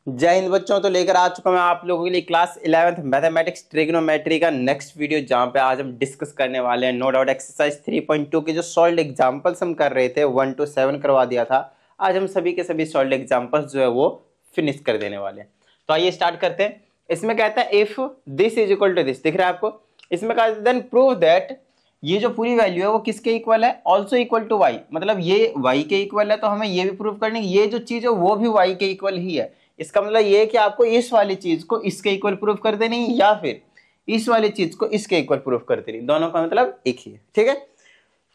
जय हिंद बच्चों। तो लेकर आ चुका मैं आप लोगों के लिए क्लास 11th मैथमेटिक्स ट्रिग्नोमेट्री का नेक्स्ट वीडियो, जहां पे आज हम डिस्कस करने वाले हैं नो डाउट एक्सरसाइज 3.2 के जो सॉल्व्ड एग्जांपल्स हम कर रहे थे 1 to 7 करवा दिया था। आज हम सभी के सभी सॉल्व्ड एग्जांपल्स जो है वो फिनिश कर देने वाले हैं। तो आइए स्टार्ट करते हैं। इसमें कहता है if this is equal to this, दिख रहा है आपको। इसमें कहता है देन प्रूव दैट, ये जो पूरी वैल्यू है वो किसके इक्वल है, ऑल्सो इक्वल टू वाई, मतलब ये वाई के इक्वल है। तो हमें ये भी प्रूव करनी है ये जो चीज है वो भी वाई के इक्वल ही है। इसका मतलब ये है कि आपको इस वाली चीज को इसके इक्वल प्रूफ कर देनी या फिर इस वाली चीज को इसके इक्वल प्रूफ कर देनी, दोनों का मतलब एक ही है। ठीक है,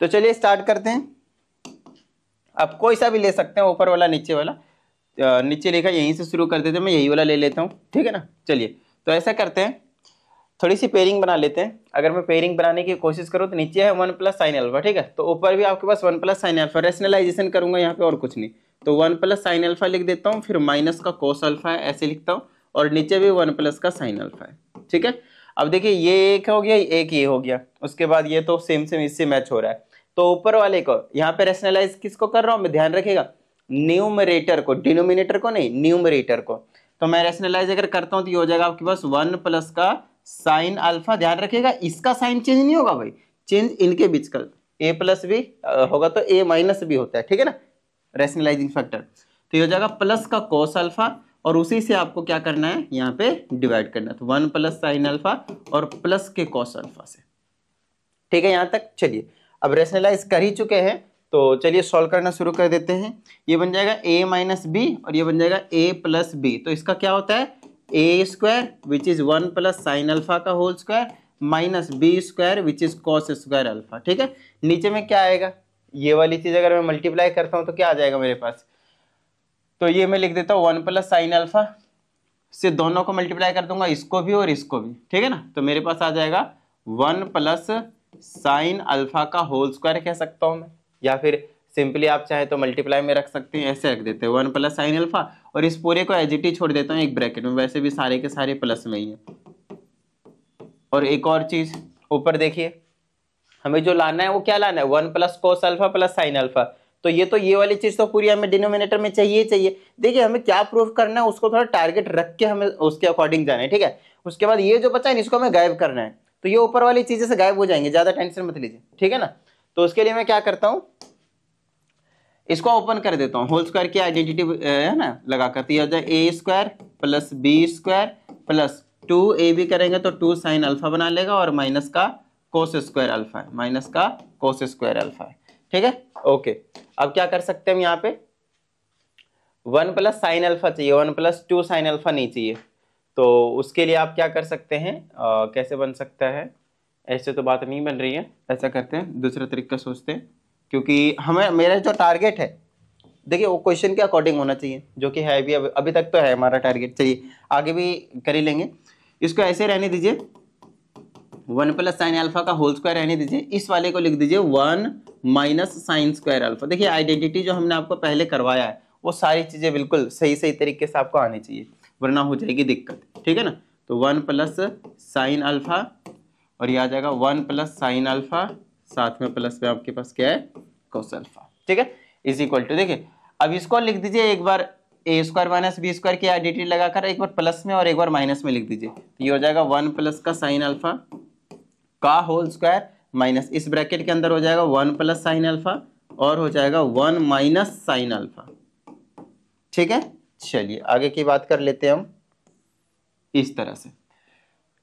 तो चलिए स्टार्ट करते हैं। आप कोई सा भी ले सकते हैं, ऊपर वाला नीचे वाला। नीचे लिखा यहीं से शुरू कर देते हैं, मैं यही वाला ले लेता हूँ। ठीक है ना, चलिए तो ऐसा करते हैं, थोड़ी सी पेयरिंग बना लेते हैं। अगर मैं पेयरिंग बनाने की कोशिश करूँ तो नीचे है 1 + sin अल्फा, ठीक है। तो ऊपर भी आपके पास 1 + sin अल्फा, रेशनलाइजेशन करूंगा यहाँ पे और कुछ नहीं। तो 1 + sin अल्फा लिख देता हूँ, फिर माइनस का cos अल्फा है ऐसे लिखता हूँ, और नीचे भी 1 + का sin अल्फा है। ठीक है, अब देखिए ये एक हो गया, एक ये हो गया, उसके बाद ये तो सेम सेम इससे मैच हो रहा है। तो ऊपर वाले को यहाँ पे रेशनलाइज किसको कर रहा हूँ मैं, ध्यान रखिएगा, न्यूमरेटर को, डिनोमिनेटर को नहीं, न्यूमरेटर को। तो मैं रेशनलाइज अगर करता हूँ तो ये हो जाएगा आपके पास 1 + का साइन अल्फा। ध्यान रखिएगा इसका साइन चेंज नहीं होगा भाई, चेंज इनके बीच का। a + b होगा तो a - b होता है, ठीक है ना, रेशनलाइजिंग फैक्टर। तो ये हो जाएगा प्लस का cos अल्फा, और उसी से आपको क्या करना है यहाँ पे डिवाइड करना है। तो 1 + sin अल्फा और प्लस के cos अल्फा से। ठीक है, यहाँ तक चलिए। अब रेशनलाइज कर ही चुके हैं तो चलिए सॉल्व करना शुरू कर देते हैं। ये बन जाएगा a - b और ये बन जाएगा a + b। तो इसका क्या होता है, a² which is 1 + sin alpha का whole square minus b² which is cos² alpha. ठीक है, नीचे में क्या आएगा, ये वाली चीज अगर मैं मल्टीप्लाई करता हूं तो क्या आ जाएगा मेरे पास। तो ये मैं लिख देता हूँ 1 + sin अल्फा से दोनों को मल्टीप्लाई कर दूंगा, इसको भी और इसको भी। ठीक है ना, तो मेरे पास आ जाएगा 1 + sin अल्फा का होल स्क्वायर कह सकता हूं मैं, या फिर सिंपली आप चाहे तो मल्टीप्लाई में रख सकते हैं, ऐसे रख देते हैं 1 + sin अल्फा, और इस पूरे को एज इट इज छोड़ देता हूँ एक ब्रैकेट में, वैसे भी सारे के सारे प्लस में ही है। और एक और चीज ऊपर देखिए, हमें जो लाना है वो क्या लाना है, 1 + cos अल्फा + sin अल्फा। तो ये वाली चीज तो पूरी हमें डिनोमिनेटर में चाहिए चाहिए। देखिए हमें क्या प्रूफ करना है उसको थोड़ा टारगेट रख के हमें उसके अकॉर्डिंग जाना है। ठीक है, उसके बाद ये जो बचा है इसको हमें गायब करना है, तो ये ऊपर वाली चीजें से गायब हो जाएंगे, ज्यादा टेंशन मत लीजिए। ठीक है ना, तो उसके लिए मैं क्या करता हूँ, इसको ओपन कर देता हूँ, होल स्क्वायर की आइडेंटिटी है ना लगा कर, तो a² + b² + 2ab करेंगे तो 2 sin अल्फा बना लेगा, और माइनस का cos² अल्फा है, माइनस का cos² अल्फा है। ठीक है, ओके। अब क्या कर सकते हैं हम यहाँ पे, 1 + sin अल्फा चाहिए, 1 + 2 sin अल्फा नहीं चाहिए। तो उसके लिए आप क्या कर सकते हैं, कैसे बन सकता है, ऐसे तो बात नहीं बन रही है, ऐसा करते हैं दूसरा तरीका सोचते हैं, क्योंकि हमें मेरा जो टारगेट है देखिए वो क्वेश्चन के अकॉर्डिंग होना चाहिए, जो कि है भी अभी तक तो है हमारा टारगेट। चलिए आगे भी कर ही लेंगे, इसको ऐसे रहने दीजिए, 1 + sin अल्फा का होल स्क्वायर रहने दीजिए, इस वाले को लिख दीजिए 1 - sin² अल्फा। देखिए आइडेंटिटी जो हमने आपको पहले करवाया है वो सारी चीजें बिल्कुल सही सही तरीके से आपको आनी चाहिए, वरना हो जाएगी दिक्कत। ठीक है ना, तो 1 + sin अल्फा, और ये आ जाएगा 1 + sin अल्फा, साथ में प्लस में आपके पास क्या है, cos अल्फा। ठीक है, इज इक्वल टू, देखिए अब इसको लिख दीजिए एक बार a² - b² की आइडेंटिटी लगाकर, एक बार प्लस में और एक बार माइनस में लिख दीजिए। तो ये हो जाएगा 1 + का sin अल्फा का होल स्क्वायर माइनस, इस ब्रैकेट के अंदर हो जाएगा 1 + sin अल्फा, और हो जाएगा 1 - sin अल्फा। ठीक है, चलिए आगे की बात कर लेते हैं हम। इस तरह से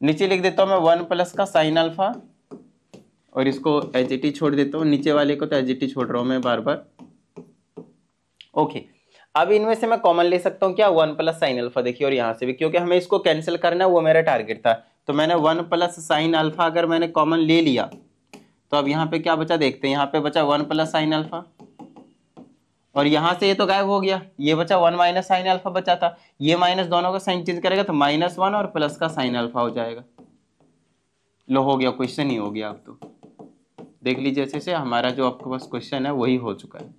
नीचे लिख देता हूं मैं 1 + का sin अल्फा, और इसको एच टी छोड़ देता हूँ, नीचे वाले को तो एच टी छोड़ रहा हूं मैं बार बार। ओके, अब इनमें से मैं कॉमन ले सकता हूँ क्या, 1 + sin अल्फा। देखिए और यहाँ से भी, क्योंकि हमें इसको कैंसिल करना है, वो मेरा टारगेट था। तो मैंने 1 + sin अल्फा अगर मैंने कॉमन ले लिया, तो अब यहाँ पे क्या बचा देखते हैं, यहाँ पे बचा 1 + sin अल्फा, और यहाँ से ये तो गायब हो गया, ये बचा 1 - sin अल्फा बचा था, ये माइनस दोनों का साइन चेंज करेगा तो -1 और प्लस का sin अल्फा हो जाएगा। लो हो गया, क्वेश्चन ही हो गया। अब तो देख लीजिए अच्छे से, हमारा जो आपके पास क्वेश्चन है वही हो चुका है।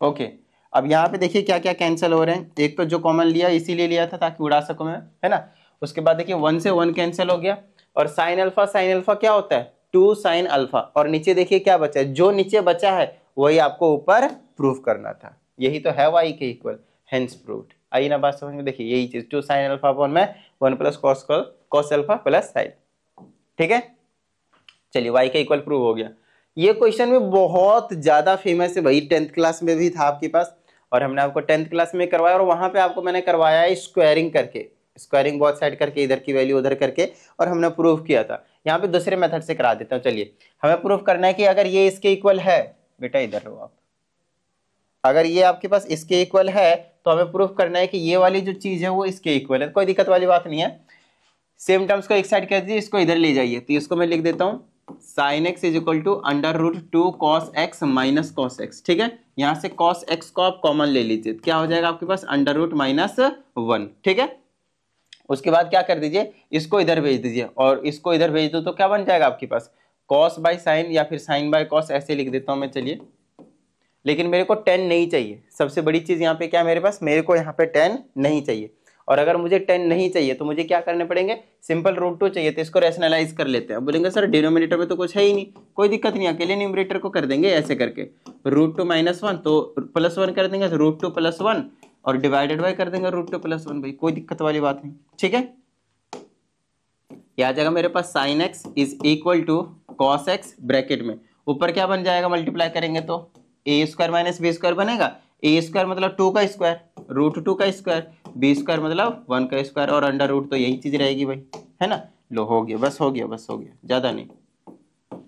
ओके, अब यहाँ पे देखिए क्या क्या कैंसिल हो रहे हैं। एक तो जो कॉमन लिया इसीलिए लिया था ताकि उड़ा सकूं मैं, है ना। उसके बाद देखिए 1 से 1 कैंसिल हो गया, और sin अल्फा क्या होता है, 2 sin अल्फा, और नीचे देखिए क्या बचा है, जो नीचे बचा है वही आपको ऊपर प्रूफ करना था। यही तो है y के इक्वल, हेंस प्रूव्ड। आई ना बात समझ में? देखिए यही चीज 2 sin अल्फा अपॉन में 1 plus cos alpha plus sign. ठीक है, चलिए y का इक्वल प्रूव हो गया। ये क्वेश्चन में बहुत ज्यादा फेमस है भाई, 10th क्लास में भी था आपके पास, और हमने आपको 10th क्लास में करवाया, और वहां पे आपको मैंने करवाया है स्क्वायरिंग करके, स्क्वायरिंग बहुत साइड करके, इधर की वैल्यू उधर करके, और हमने प्रूव किया था। यहाँ पे दूसरे मेथड से करा देता हूँ। चलिए, हमें प्रूव करना है कि अगर ये इसके इक्वल है, बेटा इधर रहो आप, अगर ये आपके पास इसके इक्वल है तो हमें प्रूव करना है कि ये वाली जो चीज है वो इसके इक्वल है। कोई दिक्कत वाली बात नहीं है, सेम टर्म्स को एक साइड कर दीजिए, इसको इधर ले जाइए। तो इसको मैं लिख देता हूँ sin x is equal to under root 2 cos x minus cos x। ठीक है, यहां से cos x को आप कॉमन ले लीजिए, क्या हो जाएगा आपके पास अंडर रूट माइनस 1। ठीक है, उसके बाद क्या कर दीजिए, इसको इधर भेज दीजिए, और इसको इधर भेज दो तो क्या बन जाएगा आपके पास cos बाई साइन या फिर sin बाई cos, ऐसे लिख देता हूं मैं। चलिए, लेकिन मेरे को 10 नहीं चाहिए, सबसे बड़ी चीज यहाँ पे क्या है मेरे पास, मेरे को यहाँ पे 10 नहीं चाहिए। और अगर मुझे 10 नहीं चाहिए तो मुझे क्या करने पड़ेंगे, सिंपल रूट 2 चाहिए, तो इसको रैशनलाइज कर लेते हैं। बोलेंगे सर डिनोमिनेटर में तो कुछ है ही नहीं, कोई दिक्कत नहीं, अकेले न्यूमरेटर को कर देंगे ऐसे करके, रूट 2 माइनस 1 तो प्लस 1 कर देंगे, रूट 2 प्लस 1, और डिवाइडेड बाय कर देंगे रूट 2 प्लस 1। भाई कोई दिक्कत वाली बात नहीं। ठीक है, यह आ जाएगा मेरे पास sine x is equal to cos x, bracket में ऊपर क्या बन जाएगा, मल्टीप्लाई करेंगे तो a square minus b square बनेगा। ए स्क्वायर मतलब 2 का स्क्वायर, रूट 2 का स्क्वायर, बी स्क्वायर मतलब 1 का स्क्वायर, और अंडर रूट तो यही चीज रहेगी भाई, है ना। लो हो गया, बस हो गया, बस हो गया, ज्यादा नहीं,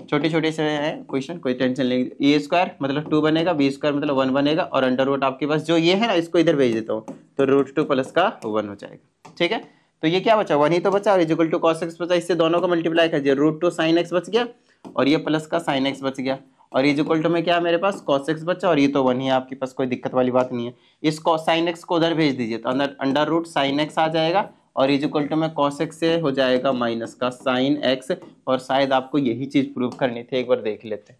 छोटे छोटे से है क्वेश्चन, कोई टेंशन नहीं। ए स्क्वायर मतलब 2 बनेगा, बी स्क्वायर मतलब 1 बनेगा, और अंडर रूट आपके पास जो ये है ना, इसको इधर भेज देता हूँ, तो रूट 2 प्लस का 1 हो जाएगा। ठीक है, तो ये क्या बचा, 1 ही तो बचा, और इक्वल टू कॉस एक्स बचा, इससे दोनों को मल्टीप्लाई कर दिया, रूट 2 साइन एक्स बच गया, और ये प्लस का साइन एक्स बच गया, और इज इक्वल टू में क्या मेरे पास cos x बचा, और ये तो 1 ही है आपके पास, कोई दिक्कत वाली बात नहीं है। इस sin x को उधर भेज दीजिए तो अंडर रूट साइन एक्स आ जाएगा, और इज इक्वल टू में cos x से हो जाएगा माइनस का साइन x, और शायद आपको यही चीज प्रूव करनी थी, एक बार देख लेते हैं,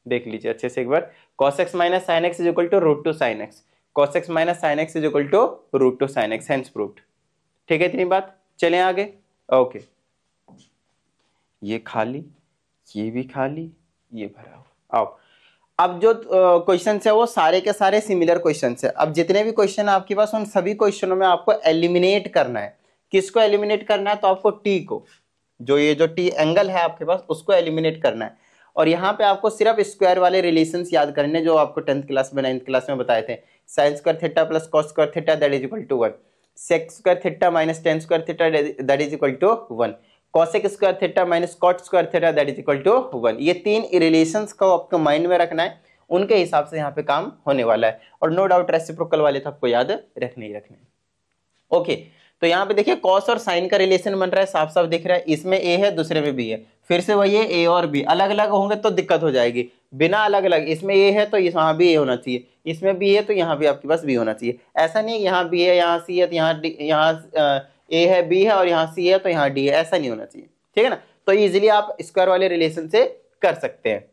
देख लीजिए अच्छे से एक बार। cos x minus sine x is equal to root 2 sine X, cos x minus sine x is equal to root 2 sine X, hence proved. ठीक है, इतनी बात, चलें आगे। ओके, ये खाली, ये भी खाली, ये भरा हुआ। आओ, अब जो क्वेश्चन है वो सारे के सारे सिमिलर क्वेश्चन है। अब जितने भी क्वेश्चन है आपके पास, उन सभी क्वेश्चनों में आपको एलिमिनेट करना है। किसको एलिमिनेट करना है, तो आपको टी को, जो ये जो टी एंगल है आपके पास, उसको एलिमिनेट करना है। और यहाँ पे आपको सिर्फ स्क्वायर वाले रिलेशंस याद करने, जो आपको 10th क्लास में 9th क्लास में बताए थे। Sine square theta plus cos square theta that is equal to 1, sec square theta minus tan square theta that is equal to 1, cosec square theta minus cot square theta that is equal to 1। ये 3 relations को आपको mind में रखना है, उनके हिसाब से यहाँ पे काम होने वाला है। और नो डाउट रेसिप्रोकल वाले तो आपको याद रखने ही रखने। ओके, तो यहाँ पे देखिए cos और sin का रिलेशन बन रहा है, साफ साफ दिख रहा है, इसमें a है दूसरे में b है, फिर से वही है a और b, अलग अलग होंगे तो दिक्कत हो जाएगी। बिना अलग अलग, इसमें a है तो यहाँ भी a होना चाहिए, इसमें b है तो यहाँ भी आपके पास b होना चाहिए। ऐसा नहीं यहाँ b है यहाँ c है तो यहाँ a है b है और यहाँ c है तो यहाँ d है, ऐसा नहीं होना चाहिए। ठीक है ना, तो इजीली आप स्क्वायर वाले रिलेशन से कर सकते हैं।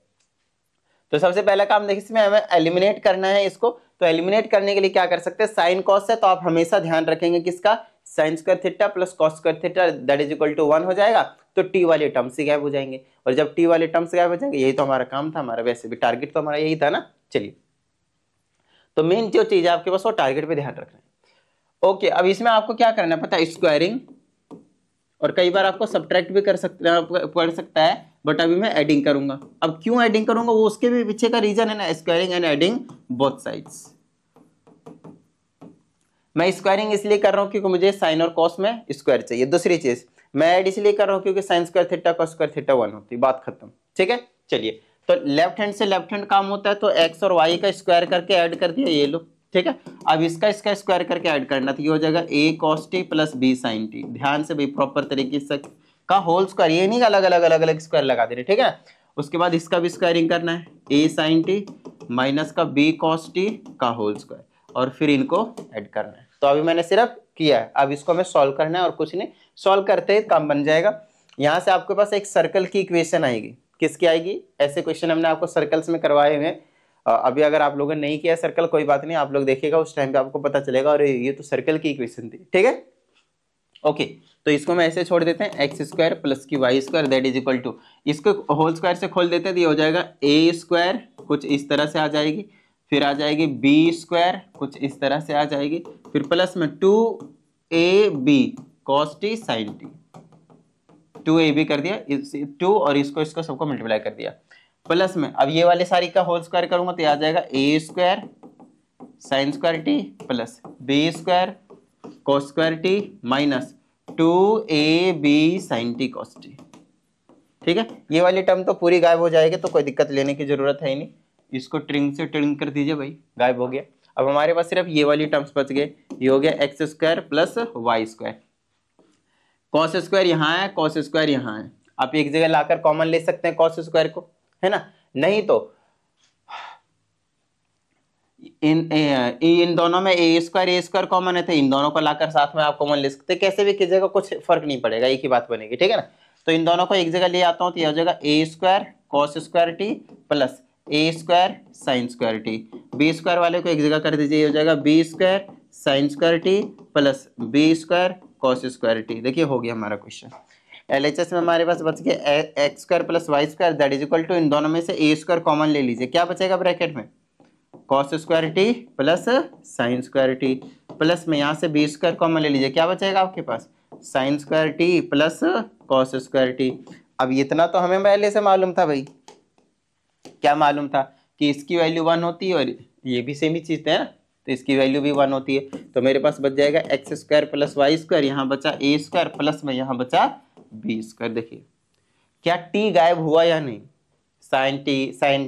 तो सबसे पहला काम देखिए, इसमें हमें एलिमिनेट करना है इसको। तो एलिमिनेट करने के लिए क्या कर सकते हैं, साइन कॉस है तो आप हमेशा ध्यान रखेंगे किसका, sine square theta plus cos square theta that is equal to 1 हो जाएगा, तो टी वाले टर्म्स से गायब हो जाएंगे। और जब टी वाले टर्म्स गायब हो जाएंगे, यही तो हमारा काम था, हमारा वैसे भी टारगेट तो हमारा यही था ना। चलिए, तो मेन जो चीज है आपके पास वो टारगेट पे ध्यान रखना है। ओके, अब इसमें आपको क्या करना है पता है, स्क्वायरिंग, और कई बार आपको सब्ट्रैक्ट भी पढ़ सकता है, बट अभी मैं एडिंग करूंगा। अब क्यों एडिंग करूंगा, वो उसके भी पीछे का रीजन है ना, squaring and adding both sides. मैं स्क्वायरिंग इसलिए कर रहा हूं क्योंकि मुझे साइन और कॉस में स्क्वायर चाहिए। दूसरी चीज मैं ऐड इसलिए कर रहा हूं क्योंकि sign square theta cos square theta 1 होती, बात खत्म। ठीक है, चलिए, तो लेफ्ट हैंड से लेफ्ट हैंड काम होता है, तो एक्स और वाई का स्क्वायर करके ऐड कर दिया, ये लो। ठीक है, अब इसका स्क्वायर करके ऐड करना, तो ये हो जाएगा a cos t plus b sin t। ध्यान से भाई प्रॉपर तरीके से का होल स्क्वायर, ये नहीं अलग अलग स्क्वायर लगा दे रहे। ठीक है, उसके बाद इसका भी स्क्वायरिंग करना है, a sin t माइनस का b cos t का होल स्क्वायर, और फिर इनको ऐड करना है। तो अभी मैंने सिर्फ किया है, अब इसको हमें सॉल्व करना है और कुछ नहीं, सॉल्व करते ही काम बन जाएगा। यहाँ से आपके पास एक सर्कल की इक्वेशन आएगी, किसकी आएगी, ऐसे क्वेश्चन हमने आपको सर्कल्स में करवाए हुए हैं। अभी अगर आप लोगों ने नहीं किया सर्कल, कोई बात नहीं, आप लोग देखिएगा उस टाइम पे आपको पता चलेगा, और ये तो सर्कल की इक्वेशन थी। ठीक है, ओके, तो इसको मैं ऐसे छोड़ देते हैं, एक्स स्क्वायर प्लस की Y square that is equal to, इसको होल स्क्वायर से खोल देते हैं तो ये हो जाएगा ए स्क्वायर, कुछ इस तरह से आ जाएगी, फिर आ जाएगी बी स्क्वायर, कुछ इस तरह से आ जाएगी, फिर प्लस में 2ab cos t sin t, 2ab कर दिया, 2 और इसको सबको मल्टीप्लाई कर दिया, प्लस में अब ये वाले सारी का होल स्क्वायर करूंगा तो आ जाएगा a square sine square t plus b square cos square t minus 2ab sin t cos t। ठीक है, ये वाली टर्म तो पूरी गायब हो जाएगी, तो कोई दिक्कत लेने की जरूरत है ही नहीं, इसको ट्रिम से ट्रिम कर दीजिए भाई, गायब हो गया। अब हमारे पास सिर्फ ये वाली टर्म्स बच गए, ये हो गया x square plus Y square, cos square यहाँ है, कॉस स्क्वायर यहाँ है, आप एक जगह लाकर कॉमन ले सकते हैं कॉस स्क्वायर को, है ना, नहीं तो इन दोनों में ए स्क्वायर कॉमन है, तो इन दोनों को लाकर साथ में आप कॉमन ले सकते हैं, कैसे भी कीजिएगा कुछ फर्क नहीं पड़ेगा, एक ही बात बनेगी, ठीक है ना। तो इन दोनों को एक जगह ले आता हूं तो यह हो जाएगा a square cos square t plus a square sine square t, b square वाले को एक जगह कर दीजिए, ये हो जाएगा b square sine square t plus b square cos square t. देखिए हो गया हमारा क्वेश्चन। एलएचएस में हमारे पास बच गया x square plus Y square that is equal to, इन दोनों में से ए स्क्वायर कॉमन ले लीजिए, क्या बचेगा ब्रैकेट में cos square t plus sign square t, plus में यहाँ से बी स्क्वायर कॉमन ले लीजिए, क्या बचेगा आपके पास sine square t plus cos square t. अब इतना तो हमें पहले से मालूम था भाई, क्या मालूम था कि इसकी वैल्यू 1 होती है और ये भी सेम ही चीज है ना, तो इसकी वैल्यू भी 1 होती है, तो मेरे पास बच जाएगा X square plus Y square, यहाँ बचा ए स्क्वायर प्लस में यहाँ बचा बी स्क्वायर। देखिए क्या टी गायब हुआ या नहीं, साइन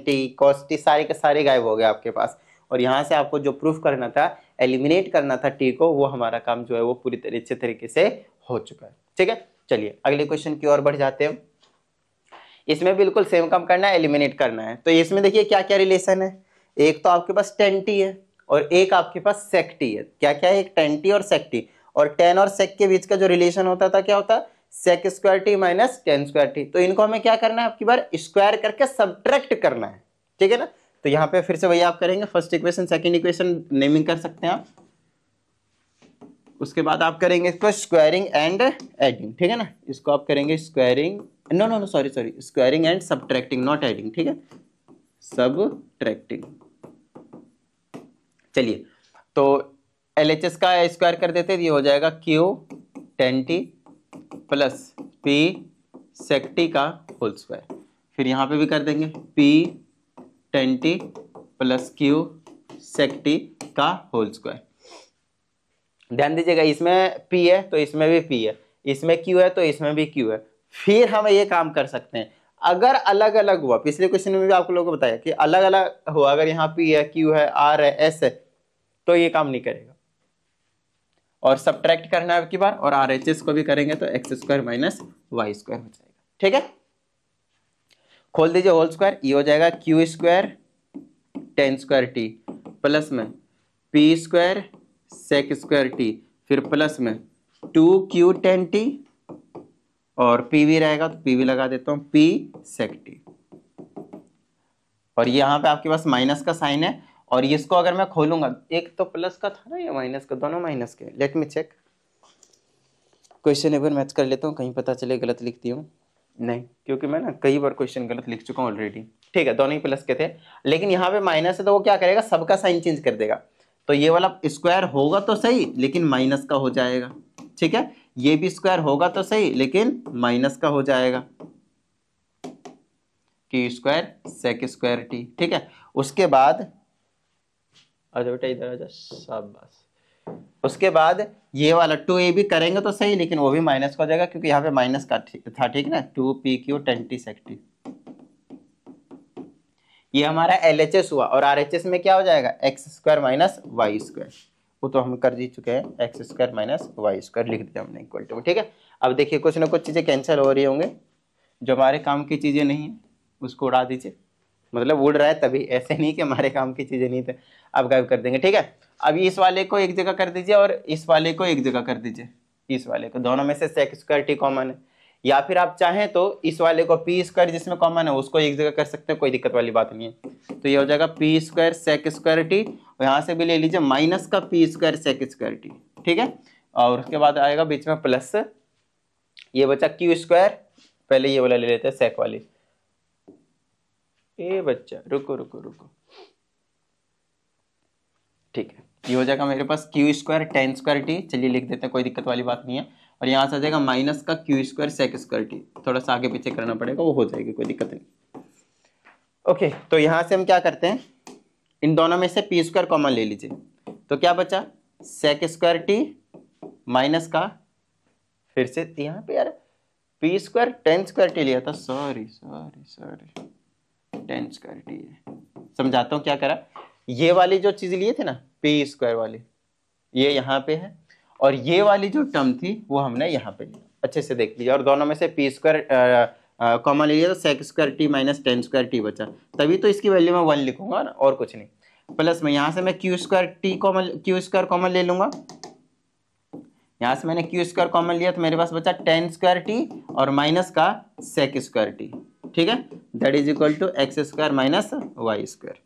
टी कॉस टी सारे के सारे गायब हो गए आपके पास, और यहाँ से आपको जो प्रूफ करना था, एलिमिनेट करना था टी को, वो हमारा काम जो है वो पूरी अच्छे तरीके से हो चुका है। ठीक है, चलिए अगले क्वेश्चन की ओर बढ़ जाते हैं। इसमें बिल्कुल सेम काम करना है, एलिमिनेट करना है। तो इसमें देखिए क्या क्या रिलेशन है, एक तो आपके पास tan t है और एक आपके पास sec t है। क्या क्या है, एक tan t और sec t, और tan और sec के बीच का जो रिलेशन होता था क्या होता, sec square t minus tan square t। तो इनको हमें क्या करना है, आपकी बार स्क्वायर करके सब्ट्रैक्ट करना है, ठीक है ना। तो यहाँ पे फिर से वही आप करेंगे, first equation second equation naming कर सकते हैं आप, उसके बाद आप करेंगे इसको स्क्वायरिंग एंड एडिंग, ठीक है ना, इसको आप करेंगे squaring, no sorry squaring and subtracting, not adding, ठीक है, सब्ट्रैक्टिंग। चलिए तो एलएचएस का स्क्वायर कर देते, ये हो जाएगा Q tan t plus P sec t का होल स्क्वायर, फिर यहाँ पे भी कर देंगे p tan t plus Q sec t का होल स्क्वायर। ध्यान दीजिएगा इसमें p है तो इसमें भी p है, इसमें q है तो इसमें भी q है। फिर हम ये काम कर सकते हैं, अगर अलग अलग हुआ, पिछले क्वेश्चन में भी आप लोगों को बताया कि अलग अलग हुआ, अगर यहाँ p है q है r है s है, तो ये काम नहीं करेगा, और सब्ट्रैक्ट करना है आपकी बार, और RHS को भी करेंगे तो X square minus Y square हो जाएगा। ठीक है, खोल दीजिए होल स्क्वायर, ये हो जाएगा q square tan square t plus में p square sec square t, फिर प्लस में 2q tan t, और p भी रहेगा तो p भी लगा देता हूं p sec t, और यहाँ पे आपके पास माइनस का साइन है, और इसको अगर मैं खोलूंगा, एक तो प्लस का था ना या माइनस का, दोनों माइनस के, लेट मी चेक, क्वेश्चन एक बार मैच कर लेता हूँ, कहीं पता चले गलत लिख दिया हूँ, नहीं, क्योंकि मैं ना कई बार क्वेश्चन गलत लिख चुका हूँ ऑलरेडी। ठीक है, दोनों ही प्लस के थे, लेकिन यहाँ पे माइनस है तो वो क्या करेगा, सबका साइन चेंज कर देगा, तो ये वाला स्क्वायर होगा तो सही लेकिन माइनस का हो जाएगा, ठीक है, ये भी स्क्वायर होगा तो सही लेकिन माइनस का हो जाएगा, q square sec square T. ठीक है, उसके बाद आजा बेटा इधर आजा, शाबाश। उसके बाद ये वाला 2ab करेंगे तो सही, लेकिन वो भी माइनस का हो जाएगा क्योंकि यहाँ पे माइनस का था, ठीक ना, 2pq tan t sec t। ये हमारा LHS हुआ, और RHS में क्या हो जाएगा, X square minus Y square, वो तो हम कर दी चुके हैं, X square minus Y square लिख दिया हमने इक्वल टू। ठीक है, अब देखिए कुछ ना कुछ चीजें कैंसिल हो रही होंगे, जो हमारे काम की चीजें नहीं है उसको उड़ा दीजिए, मतलब उड़ रहा है तभी, ऐसे नहीं कि हमारे काम की चीजें नहीं थे, अब गायब कर देंगे। ठीक है, अब इस वाले को एक जगह कर दीजिए और इस वाले को एक जगह कर दीजिए, इस वाले को, दोनों में से sec स्क्वायर टी कॉमन है, या फिर आप चाहें तो इस वाले को पी स्क्वायर जिसमें कॉमन है उसको एक जगह कर सकते हैं, कोई दिक्कत वाली बात नहीं है। तो ये हो जाएगा P square sec square T, और यहाँ से भी ले लीजिए माइनस का P square sec square T, ठीक है, और उसके बाद आएगा बीच में प्लस, ये बचा क्यू स्क्वायर, पहले ये वाला ले लेते हैं sec वाली, ए बच्चा रुको रुको रुको, ठीक है, ये हो जाएगा मेरे पास q square tan square t, चलिए लिख देते हैं, कोई दिक्कत वाली बात नहीं है। और यहाँ से आ जाएगा माइनस का Q square sec square T, थोड़ा सा आगे पीछे करना पड़ेगा, वो हो जाएगी, कोई दिक्कत नहीं। ओके, तो यहाँ से हम क्या करते हैं, इन दोनों में से पी स्क्वायर कॉमन ले लीजिए, तो क्या बचा सेक स्क्वायर टी माइनस का, फिर से यहाँ पे यार P square tan square T लिया था, सॉरी टेन स्क्वायर टी है, समझाता हूँ क्या करा। ये वाली जो चीज लिए थे ना पी स्क्वायर वाली, ये यहाँ पे है, और ये वाली जो टर्म थी वो हमने यहाँ पे लिया, अच्छे से देख लीजिए, और दोनों में से पी स्क्वायर कॉमन ले लिया तो sec square T minus tan square T बचा, तभी तो इसकी वैल्यू मैं 1 लिखूंगा ना, और कुछ नहीं। प्लस में यहाँ से मैं क्यू स्क्वायर कॉमन ले लूंगा, यहाँ से मैंने क्यू स्क्वायर कॉमन लिया तो मेरे पास बचा टेन स्क्वायर टी और माइनस का सेक स्क्वायर टी, ठीक है, that is equal to X square minus Y square.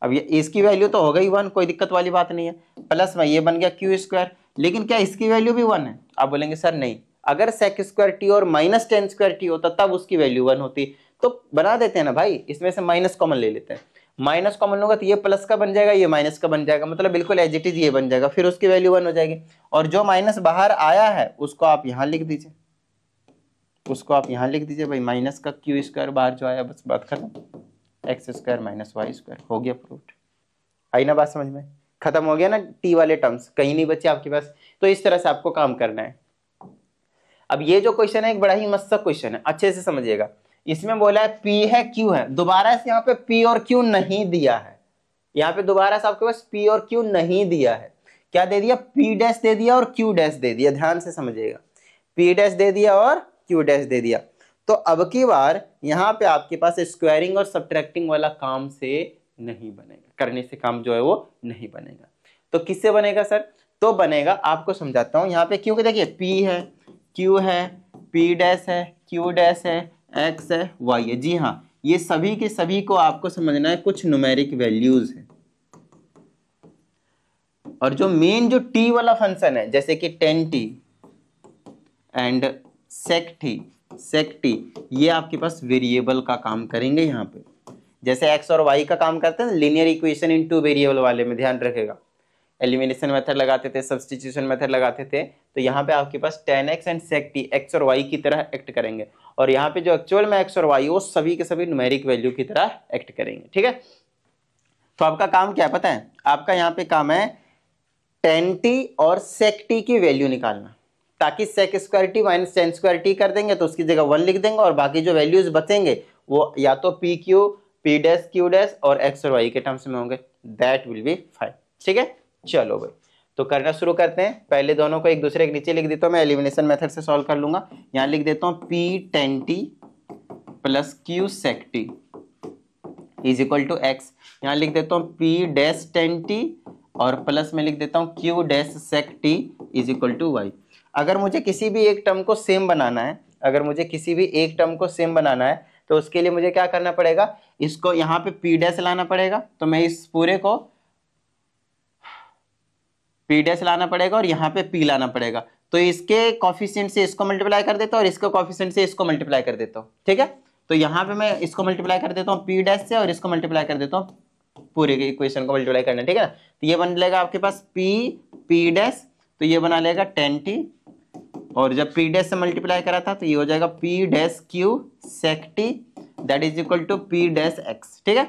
अब ये इसकी वैल्यू तो हो गई 1, कोई दिक्कत वाली बात नहीं है, प्लस में ये बन गया क्यू स्क्वायर, लेकिन क्या इसकी वैल्यू भी 1 है? आप बोलेंगे सर नहीं, अगर सेक स्क्वायर टी और माइनस टेन स्क्वायर टी होता तब उसकी वैल्यू 1 होती, तो बना देते हैं ना भाई, इसमें से माइनस कॉमन ले लेते हैं, माइनस कॉमन होगा तो ये प्लस का बन जाएगा, ये माइनस का बन जाएगा, मतलब बिल्कुल एज इट इज ये बन जाएगा, फिर उसकी वैल्यू 1 हो जाएगी, और जो माइनस बाहर आया है उसको आप यहाँ लिख दीजिए, उसको आप यहाँ लिख दीजिए भाई, माइनस का क्यू स्क्वायर बाहर जो आया, बस बात खत्म, X square minus Y square, हो गया प्रूफ। आई ना बात समझ में, खत्म हो गया ना, टी वाले टर्म्स कहीं नहीं बचे आपके पास, तो इस तरह से आपको काम करना है। अब ये जो क्वेश्चन है एक बड़ा ही मस्त क्वेश्चन है, अच्छे से समझिएगा, इसमें बोला है P है Q है, दोबारा से यहाँ पे P और Q नहीं दिया है, यहाँ पे दोबारा से आपके पास P और Q नहीं दिया है, क्या दे दिया, P डैश दे दिया और Q डैश दे दिया, ध्यान से समझिएगा, P डैश दे दिया और Q डैश दे दिया। तो अब की बार यहाँ पे आपके पास स्क्वायरिंग और सब्ट्रैक्टिंग वाला काम से नहीं बनेगा, करने से काम जो है वो नहीं बनेगा, तो किससे बनेगा सर, तो बनेगा, आपको समझाता हूँ, यहाँ पे क्योंकि देखिए P है Q है P डैश है Q डैश है X है Y है, जी हाँ, ये सभी के सभी को आपको समझना है कुछ न्यूमेरिक वैल्यूज है, और जो मेन जो T वाला फंक्शन है, जैसे कि 10t एंड sec t, ये आपके पास वेरिएबल का काम करेंगे यहाँ पे, जैसे x और y का काम करते हैं लीनियर इक्वेशन इन 2 वेरिएबल वाले में, ध्यान रखेगा, एलिमिनेशन मेथड लगाते थे, सब्स्टिट्यूशन मेथड लगाते थे, तो यहाँ पे आपके पास tan x and sec t x और y की तरह एक्ट करेंगे, और यहाँ पे जो एक्चुअल में x और y वो सभी के सभी न्यूमेरिक वैल्यू की तरह एक्ट करेंगे, ठीक है। तो आपका काम क्या है पता है, आपका यहाँ पे काम है tan t और sec t की वैल्यू निकालना, ताकि sec square T minus tan square T कर देंगे तो उसकी जगह 1 लिख देंगे, और बाकी जो वैल्यूज बचेंगे वो या तो P Q P dash Q dash और एक्स और वाई के टर्म्स में होंगे, दैट विल बी फाइन, ठीक है। चलो भाई, तो करना शुरू करते हैं, पहले दोनों को एक दूसरे के नीचे लिख देता हूँ, मैं एलिमिनेशन मेथड से सॉल्व कर लूंगा, यहाँ लिख देता हूँ P tan T plus Q sec T is equal to X, यहाँ लिख देता हूँ पी डैश टेन टी और प्लस में लिख देता हूँ Q dash sec T is equal to Y. अगर मुझे किसी भी एक टर्म को सेम बनाना है, अगर मुझे किसी भी एक टर्म को सेम बनाना है तो उसके लिए मुझे क्या करना पड़ेगा, इसको यहाँ पे पी डैश लाना पड़ेगा, तो मैं इस पूरे को पी डैश लाना पड़ेगा और यहाँ पे पी लाना पड़ेगा, तो इसके कॉफिशिएंट से इसको मल्टीप्लाई कर देता हूँ और इसके कॉफिशिएंट से इसको मल्टीप्लाई कर देता हूँ, ठीक है। तो यहाँ पे मैं इसको मल्टीप्लाई कर देता हूँ पी डैश से और इसको मल्टीप्लाई कर देता हूँ, पूरे के इक्वेशन को मल्टीप्लाई करना, ठीक है ना। तो ये बन लेगा आपके पास पी डैश, तो ये बना लेगा 10t, और जब p डैश से मल्टीप्लाई करा था तो ये हो जाएगा p dash q sec t that is equal to p dash x, ठीक है।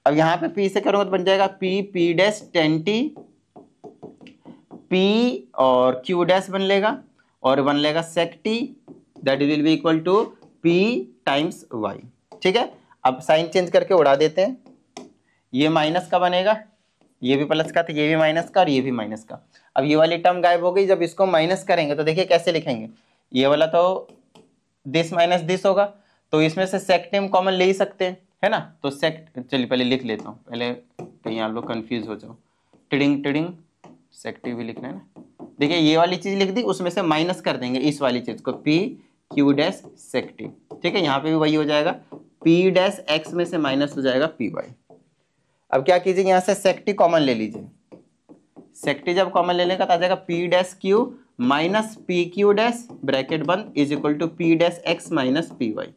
अब यहाँ पे p से करूँगा तो बन जाएगा p डैश 10t, p और q डैश बन लेगा और बन लेगा sec t that will be equal to p times y, ठीक है। अब साइन चेंज करके उड़ा देते हैं, ये माइनस का बनेगा, ये भी प्लस का, तो ये भी माइनस का और ये भी माइनस का। अब ये वाली टर्म गायब हो गई, जब इसको माइनस करेंगे तो देखिए कैसे लिखेंगे, ये वाला तो दिस माइनस दिस होगा, तो इसमें से सेक टर्म कॉमन ले ही सकते हैं, है ना। तो सेक, चलिए पहले लिख लेता हूँ, पहले कहीं आप लोग कंफ्यूज हो जाओ, टिडिंग सेक टी भी लिखना है ना। देखिए ये वाली चीज लिख दी, उसमें से माइनस कर देंगे इस वाली चीज को, P Q dash sec T, ठीक है। यहाँ पे भी वही हो जाएगा, पी डैश एक्स में से माइनस हो जाएगा पी वाई। अब क्या कीजिए, यहाँ से सेक टी कॉमन ले लीजिए, सेक टी जब कॉमन लेने का तो आ जाएगा p dash Q minus P Q dash bracket बंद is equal to p dash x minus P y.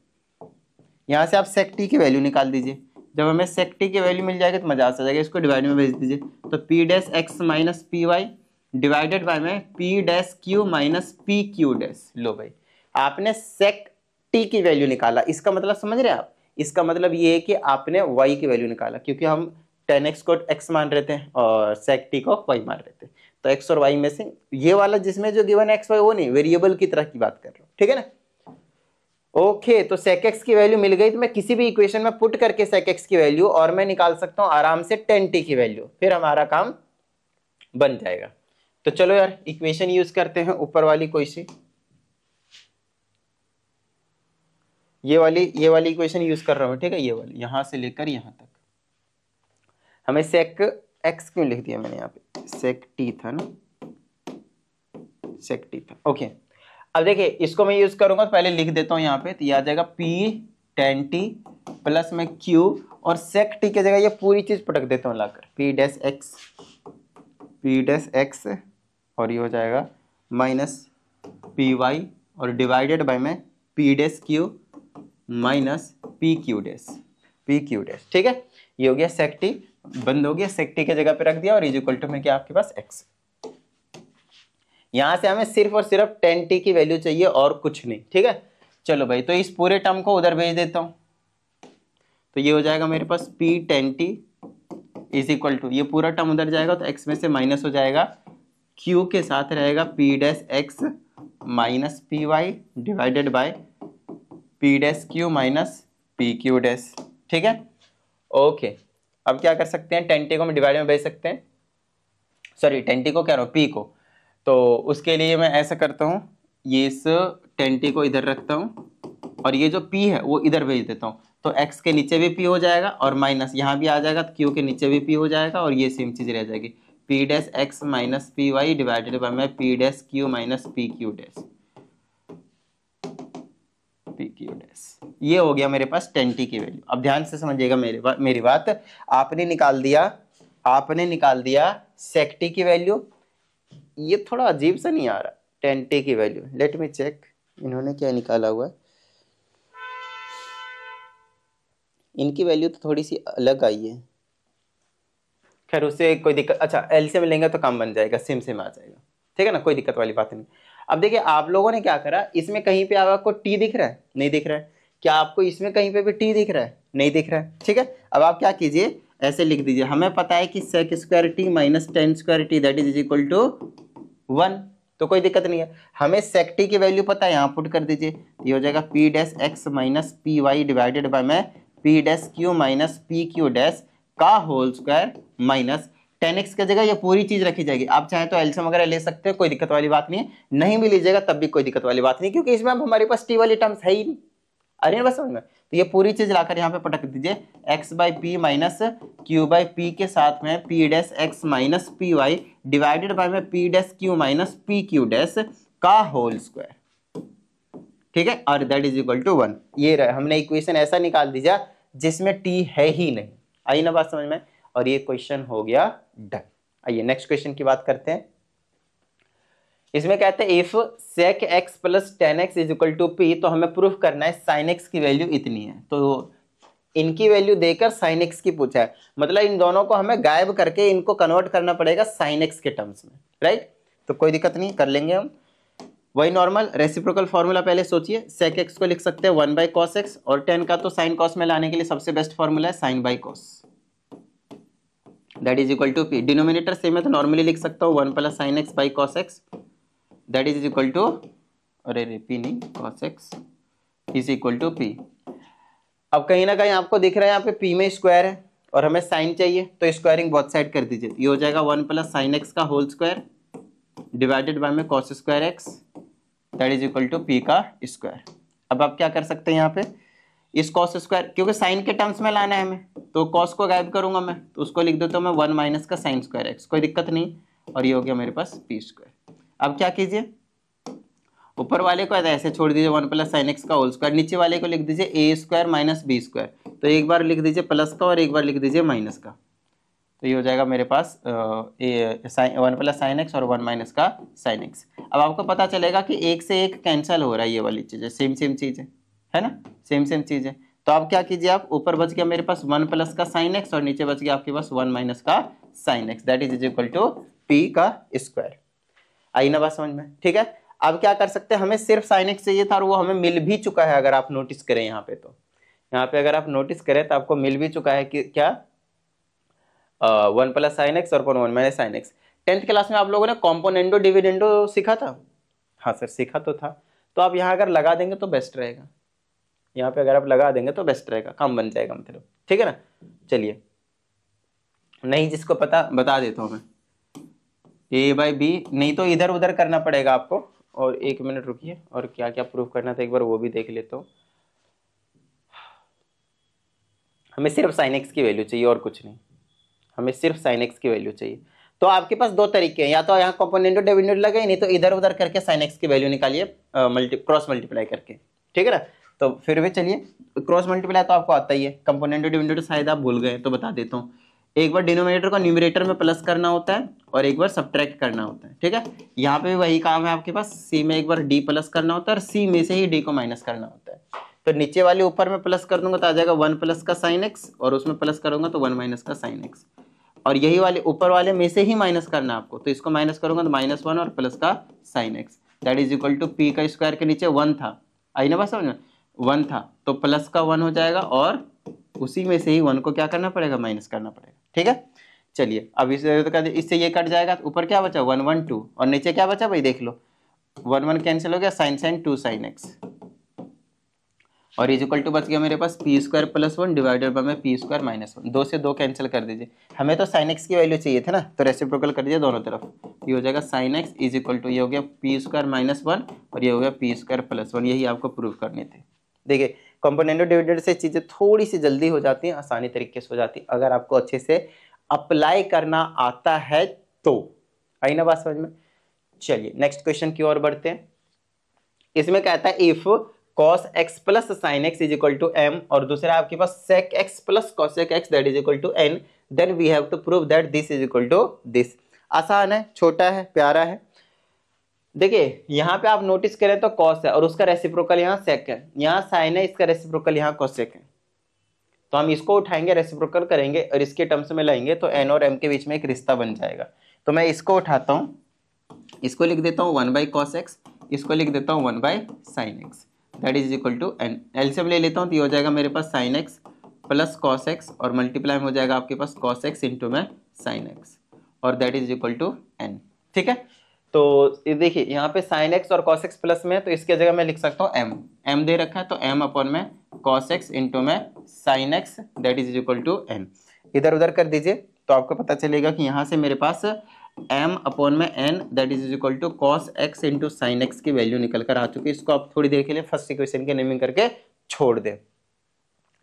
यहाँ से आप सेक टी की वैल्यू निकाल दीजिए, जब हमें सेक टी की वैल्यू मिल जाएगी तो मजा आ जाएगा, इसको डिवाइड में भेज दीजिए। तो p dash x minus P Y divided by में p dash Q minus P Q dash. लो भाई, आपने सेक टी की वैल्यू निकाला, इसका मतलब समझ रहे हैं आप, इसका मतलब ये है कि आपने y की वैल्यू निकाला, क्योंकि हम tan x को x मान रहे थे और sec t को y मान रहे थे। तो x और y में से ये वाला जिसमें जो गिवन x y वो नहीं, वेरिएबल की तरह की बात कर रहा हूँ, ठीक है ना। ओके, तो sec x की वैल्यू मिल गई, तो मैं किसी भी इक्वेशन में पुट करके sec x की वैल्यू और मैं निकाल सकता हूँ आराम से tan t की वैल्यू, फिर हमारा काम बन जाएगा। तो चलो यार इक्वेशन यूज करते हैं ऊपर वाली कोई सी, ये वाली इक्वेशन यूज कर रहा हूं, ठीक है, ये वाली यहां से लेकर यहां तक। हमें सेक एक्स क्यों लिख दिया मैंने यहाँ पे, सेक टी था ना, सेक टी था। ओके, अब देखिए इसको मैं यूज करूंगा तो पहले लिख देता हूं यहाँ पे, तो ये आ जाएगा पी टेन टी प्लस में क्यू और सेक टी की जगह ये पूरी चीज पटक देता हूँ लाकर, पी डैश एक्स और ये हो जाएगा माइनस पी वाई और डिवाइडेड बाय में p dash Q minus P Q dash, ठीक है। ये हो गया सेक टी, बंद हो गया, सेक टी के जगह पे रख दिया और इज इक्वल टू में क्या आपके पास एक्स। यहां से हमें सिर्फ और सिर्फ टेन टी की वैल्यू चाहिए और कुछ नहीं, ठीक है। चलो भाई, तो इस पूरे टर्म को उधर भेज देता हूं, तो ये हो जाएगा मेरे पास p tan t is equal to, ये पूरा टर्म उधर जाएगा तो एक्स में से माइनस हो जाएगा, क्यू के साथ रहेगा P dash x minus P Y divided by P dash Q minus P Q dash, ठीक है। ओके, अब क्या कर सकते हैं, टेन टी को हम डिवाइड में भेज सकते हैं, सॉरी टेन टी को कह रहा हूँ, पी को। तो उसके लिए मैं ऐसा करता हूँ, ये इस टेन टी को इधर रखता हूँ और ये जो पी है वो इधर भेज देता हूँ, तो एक्स के नीचे भी पी हो जाएगा और माइनस यहाँ भी आ जाएगा, तो क्यू के नीचे भी पी हो जाएगा और ये सेम चीज रह जाएगी, p dash x minus P Y divided by में p dash Q minus P Q dash, p Q dash. ये हो गया मेरे पास टेन टी की वैल्यू। अब ध्यान से समझिएगा मेरी बात, आपने निकाल दिया सेक टी की वैल्यू, ये थोड़ा अजीब सा नहीं आ रहा, टेन टी की वैल्यू, लेट मी चेक इन्होंने क्या निकाला हुआ है, इनकी वैल्यू तो थोड़ी सी अलग आई है, खैर उससे कोई दिक्कत, अच्छा एलसीएम लेंगे तो काम बन जाएगा, सेम आ जाएगा, ठीक है ना, कोई दिक्कत वाली बात नहीं। अब देखिए आप लोगों ने क्या करा, इसमें कहीं पे आपको टी दिख रहा है, नहीं दिख रहा है, क्या आपको इसमें कहीं पे भी टी दिख रहा है, नहीं दिख रहा है, ठीक है। अब आप क्या कीजिए, ऐसे लिख दीजिए, हमें पता है कि sec square T minus tan square T that is equal to 1, तो कोई दिक्कत नहीं है। हमें सेक टी की वैल्यू पता है, यहाँ पुट कर दीजिए, ये हो जाएगा p dash x minus P Y divided by में p dash Q minus P Q dash का होल स्क्वायर माइनस 10x की जगह ये पूरी चीज रखी जाएगी। आप चाहे तो एलसीएम वगैरह ले सकते हो, कोई दिक्कत वाली बात नहीं है, नहीं भी लीजिएगा तब भी कोई दिक्कत वाली बात नहीं, क्योंकि इसमें अब हमारे पास टी वाली टर्म्स है ही नहीं, अरे बस समझ में। तो ये पूरी चीज लाकर यहाँ पे पटक दीजिए, x by p minus q by p के साथ में p dash x minus P Y divided by में p dash Q minus P Q dash का होल स्क्वायर, ठीक है, और दैट इज इक्वल टू 1। ये रहे, हमने इक्वेशन ऐसा निकाल दिया जिसमें टी है ही नहीं, आई ना बात समझ में, और ये क्वेश्चन हो गया डन। आइए नेक्स्ट क्वेश्चन की बात करते हैं। इसमें कहते हैं if sec x plus tan X is equal to P, तो हमें प्रूफ करना है sin x की वैल्यू इतनी है, तो इनकी वैल्यू देकर sin x की पूछा है, मतलब इन दोनों को हमें गायब करके इनको कन्वर्ट करना पड़ेगा sin x के टर्म्स में, राइट। तो कोई दिक्कत नहीं, कर लेंगे हम वही नॉर्मल रेसिप्रोकल फॉर्मूला। पहले सोचिए, sec x को लिख सकते हैं 1 बाई कॉस एक्स, और 10 का तो sin cos में लाने के लिए सबसे बेस्ट फॉर्मूला है sin by cos, that is equal to P. Denominator same है तो नॉर्मली लिख सकता हूँ 1 plus sine X by cos X that is equal to, अरे पी नहीं, cos X is equal to P. अब कहीं ना कहीं आपको दिख रहा है यहाँ पे पी में स्क्वायर है और हमें साइन चाहिए, तो स्क्वायरिंग बोथ साइड कर दीजिए, ये हो जाएगा 1 प्लस साइन एक्स का होल स्क्वायर डिवाइडेड बाय में cos square X that is equal to P का स्क्वायर। अब आप क्या कर सकते हैं यहाँ पे, इस कॉस स्क्वायर, क्योंकि साइन के टर्म्स में लाना है हमें, तो कॉस को गायब करूंगा मैं, तो उसको लिख देता हूँ मैं 1 माइनस का साइन स्क्वायर एक्स, कोई दिक्कत नहीं, और ये हो गया मेरे पास पी स्क्वायर। अब क्या कीजिए, ऊपर वाले को ऐसे छोड़ दीजिए 1 प्लस साइन एक्स का होल स्क्वायर, नीचे वाले को लिख दीजिए ए स्क्वायर माइनस बी स्क्वायर, तो एक बार लिख दीजिए प्लस का और एक बार लिख दीजिए माइनस का, तो ये हो जाएगा मेरे पास 1 प्लस साइन एक्स और 1 माइनस का साइन एक्स। अब आपको पता चलेगा कि एक से एक कैंसिल हो रहा है, ये वाली चीज़ है, सेम चीज़ है ना, सेम चीज़ है, तो अब क्या कीजिए, आप ऊपर बच गया मेरे पास 1 प्लस का साइन एक्स और नीचे बच गया आपके पास 1 माइनस का sine x, that is equal to P का स्क्वायर। आई ना बात समझ में? ठीक है, अब क्या कर सकते हैं, हमें सिर्फ साइन एक्स चाहिए था और वो हमें मिल भी चुका है। अगर आप नोटिस करें यहाँ पे, तो यहाँ पे अगर आप नोटिस करें तो आपको मिल भी चुका है कि क्या 1 प्लस साइन एक्स और 1 minus sine x. 10th class में आप लोगों ने कॉम्पोनेंडो डिविडेंडो सीखा था? हाँ सर सीखा तो था। तो आप यहाँ अगर लगा देंगे तो बेस्ट रहेगा, यहाँ पे अगर आप लगा देंगे तो बेस्ट रहेगा, काम बन जाएगा मतलब। ठीक है ना, चलिए नहीं जिसको पता बता देता हूँ मैं, ए बाई बी, नहीं तो इधर उधर करना पड़ेगा आपको। और 1 मिनट रुकिए, और क्या क्या प्रूफ करना था एक बार वो भी देख लेता हूँ। हमें सिर्फ साइन एक्स की वैल्यू चाहिए और कुछ नहीं, हमें सिर्फ साइन एक्स की वैल्यू चाहिए। तो आपके पास दो तरीके हैं, या तो यहाँ कॉम्पोनेंटो डिविडेंडो लगे, नहीं तो इधर उधर करके साइन एक्स की वैल्यू निकालिए क्रॉस मल्टीप्लाई करके। ठीक है ना, तो फिर भी चलिए क्रॉस मल्टीप्लाई तो आपको आता ही है, कंपोनेंटो डिविडेंडो शायद आप भूल गए तो बता देता हूँ। एक बार डिनोमिनेटर को न्यूमरेटर में प्लस करना होता है और एक बार सब्ट्रैक्ट करना होता है। ठीक है, यहाँ पे भी वही काम है आपके पास, सी में एक बार डी प्लस करना होता है और सी में से ही डी को माइनस करना होता है। तो नीचे वाले ऊपर में प्लस कर दूंगा तो आ जाएगा 1 प्लस का साइन एक्स, और उसमें प्लस करूंगा तो 1 माइनस का साइन एक्स, और यही वाले ऊपर वाले में से ही माइनस करना है आपको, तो इसको माइनस करूंगा तो -1 और प्लस का sine x, that is equal to P का स्क्वायर के नीचे 1 था, आई ना बात समझ में, 1 था तो प्लस का 1 हो जाएगा, और उसी में से ही 1 को क्या करना पड़ेगा, माइनस करना पड़ेगा। ठीक है, चलिए अब इससे ये कट जाएगा, तो ऊपर क्या बचा 1 1 2, और नीचे क्या बचा भाई देख लो, 1 1 कैंसिल हो गया, साइन साइन 2 साइन एक्स, और इज इक्वल टू बच गया मेरे पास p square plus 1 divided by में पी स्क्वायर माइनस 1, 2 से 2 कैंसिल कर दीजिए, हमें तो साइन एक्स की वैल्यू चाहिए थे ना, तो रेसिप्रोकल कर दीजिए दोनों तरफ, ये हो जाएगा sine x is equal to ये हो गया पी स्क्वायर माइनस 1 और ये हो गया पी स्क्वायर प्लस 1, यही आपको प्रूव करने थे। देखिए कंपोनेंटो डिविडेंड से चीजें थोड़ी सी जल्दी हो जाती हैं, आसानी तरीके से हो जाती है, अगर आपको अच्छे से अप्लाई करना आता है तो। आई ना बात समझ में? चलिए नेक्स्ट क्वेश्चन की ओर बढ़ते हैं। इसमें कहता है if cos x plus sine x is equal to m, और दूसरा आपके पास sec x plus cosec x that is equal to n, then we have to prove that this is equal to this. आसान है, छोटा है, प्यारा है। देखिए यहाँ पे आप नोटिस करें तो cos है और उसका रेसिप्रोकल यहाँ sec है, यहाँ sin है, इसका रेसिप्रोकल यहाँ cosec है, तो हम इसको उठाएंगे, रेसिप्रोकल करेंगे और इसके टर्म्स में लाएंगे तो n और m के बीच में एक रिश्ता बन जाएगा। तो मैं इसको उठाता हूँ, इसको लिख देता हूँ 1 बाई cos x, इसको लिख देता हूँ 1 by sine x, that is equal to n. LCM ले लेता हूँ तो ये हो जाएगा मेरे पास sine x plus cos x, और मल्टीप्लाई में हो जाएगा आपके पास कॉस एक्स इंटू में साइन एक्स, और that is equal to n. ठीक है, तो देखिए यहाँ पे साइन एक्स और कॉस एक्स प्लस में, तो इसके जगह मैं लिख सकता हूँ एम, एम दे रखा है तो एम अपॉन में कॉस एक्स इंटू में sine x, that is equal to N. इधर उधर कर दीजिए तो आपको पता चलेगा कि यहाँ से मेरे पास m अपॉन में n that is equal to cos x into sine X की वैल्यू निकल कर आ चुकी है। इसको आप थोड़ी देर के लिए फर्स्ट इक्वेशन के नेमिंग करके छोड़ दें,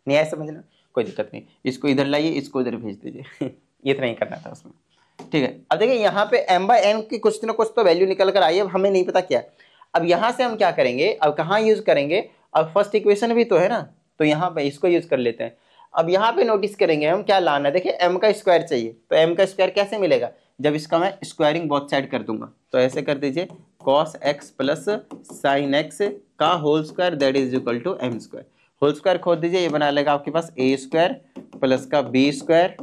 नहीं आया समझना, कोई दिक्कत नहीं, इसको इधर लाइए, इसको इधर भेज दीजिए इतना ही करना था उसमें। ठीक है, अब देखिए यहाँ पे m बाई n की कुछ ना कुछ तो वैल्यू निकल कर आई, अब हमें नहीं पता क्या। अब यहाँ से हम क्या करेंगे, अब कहाँ यूज करेंगे, अब फर्स्ट इक्वेशन भी तो है ना, तो यहाँ पे इसको यूज कर लेते हैं। अब यहाँ पे नोटिस करेंगे हम क्या लाना है, देखिए m का स्क्वायर चाहिए, तो m का स्क्वायर कैसे मिलेगा, जब इसका मैं स्क्वायरिंग बोथ साइड कर दूंगा, तो ऐसे कर दीजिए cos x plus sine x का whole square that is equal to m square, whole square खोद दीजिए, ये बना लेगा आपके पास a स्क्वायर प्लस का b स्क्वायर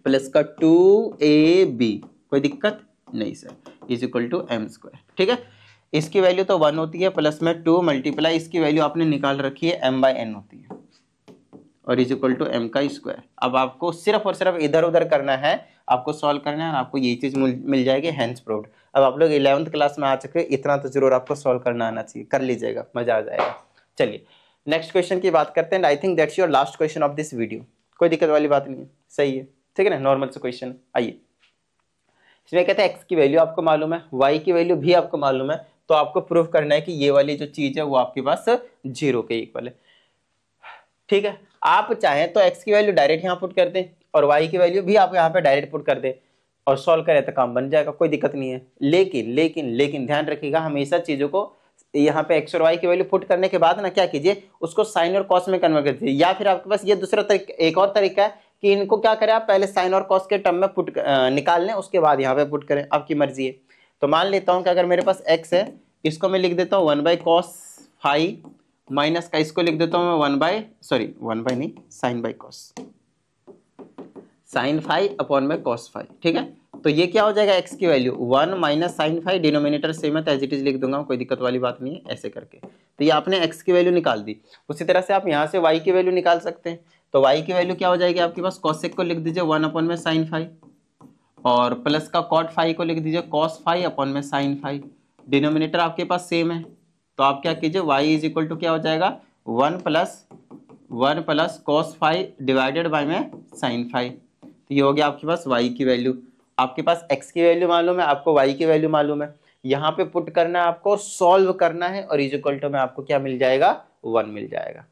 प्लस का 2ab, कोई दिक्कत नहीं sir, is equal to m square. ठीक है, इसकी वैल्यू तो 1 होती है, प्लस में 2 मल्टीप्लाई इसकी वैल्यू आपने निकाल रखी है m बाई n होती है, और इज इक्वल टू m का स्क्वायर। अब आपको सिर्फ और सिर्फ इधर उधर करना है, आपको सॉल्व करना है, और आपको ये चीज मिल जाएगी, हैंड्स प्रूव्ड। अब आप लोग 11th क्लास में आ चुके हैं, इतना तो जरूर आपको सॉल्व करना आना चाहिए, कर लीजिएगा, मजा आ जाएगा। चलिए नेक्स्ट क्वेश्चन की बात करते हैं, I think that's your last question of this video, कोई दिक्कत वाली बात नहीं है, सही है, ठीक है ना, नॉर्मल से क्वेश्चन। आइए, इसमें कहते हैं x की वैल्यू आपको मालूम है, y की वैल्यू भी आपको मालूम है, तो आपको प्रूव करना है कि ये वाली जो चीज है वो आपके पास 0 के इक्वल है। ठीक है, आप चाहें तो x की वैल्यू डायरेक्ट यहाँ पुट कर दें और y की वैल्यू भी आप यहाँ पे डायरेक्ट पुट कर दें और सॉल्व करें तो काम बन जाएगा, कोई दिक्कत नहीं है। लेकिन लेकिन लेकिन ध्यान रखिएगा, हमेशा चीजों को यहाँ पे x और y की वैल्यू पुट करने के बाद ना क्या कीजिए, उसको साइन और कॉस में कन्वर्ट कर दीजिए, या फिर आपके पास ये दूसरा तरीका, एक और तरीका है कि इनको क्या करें, आप पहले साइन और कॉस के टर्म में पुट निकाल लें, उसके बाद यहाँ पे पुट करें, आपकी मर्जी है। तो मान लेता हूँ कि अगर मेरे पास x है, इसको मैं लिख देता हूँ 1 बाई कॉस फाई माइनस का इसको लिख देता हूँ मैं 1 बाई नहीं, sine by cos, sine five upon में कॉस फाइव। ठीक है, तो ये क्या हो जाएगा, एक्स की value 1 minus sine five, denominator same है तो एज इट इज लिख दूंगा, कोई दिक्कत वाली बात नहीं है ऐसे करके। तो ये आपने एक्स की वैल्यू निकाल दी। उसी तरह से आप यहाँ से वाई की वैल्यू निकाल सकते हैं। तो वाई की वैल्यू क्या हो जाएगी आपके पास, कॉसेक को लिख दीजिए 1 अपॉन में साइन फाइव, और प्लस का कॉट फाइव को लिख दीजिए कॉस फाइव अपॉन में साइन फाइव। डिनोमिनेटर आपके पास सेम है तो आप क्या कीजिए, y इज इक्वल टू क्या हो जाएगा, 1 plus cos five divided by में साइन फाइव। तो ये हो गया आपके पास y की वैल्यू। आपके पास x की वैल्यू मालूम है, आपको y की वैल्यू मालूम है, यहाँ पे पुट करना है आपको, सॉल्व करना है, और इज इक्वल टू में आपको क्या मिल जाएगा, 1 मिल जाएगा।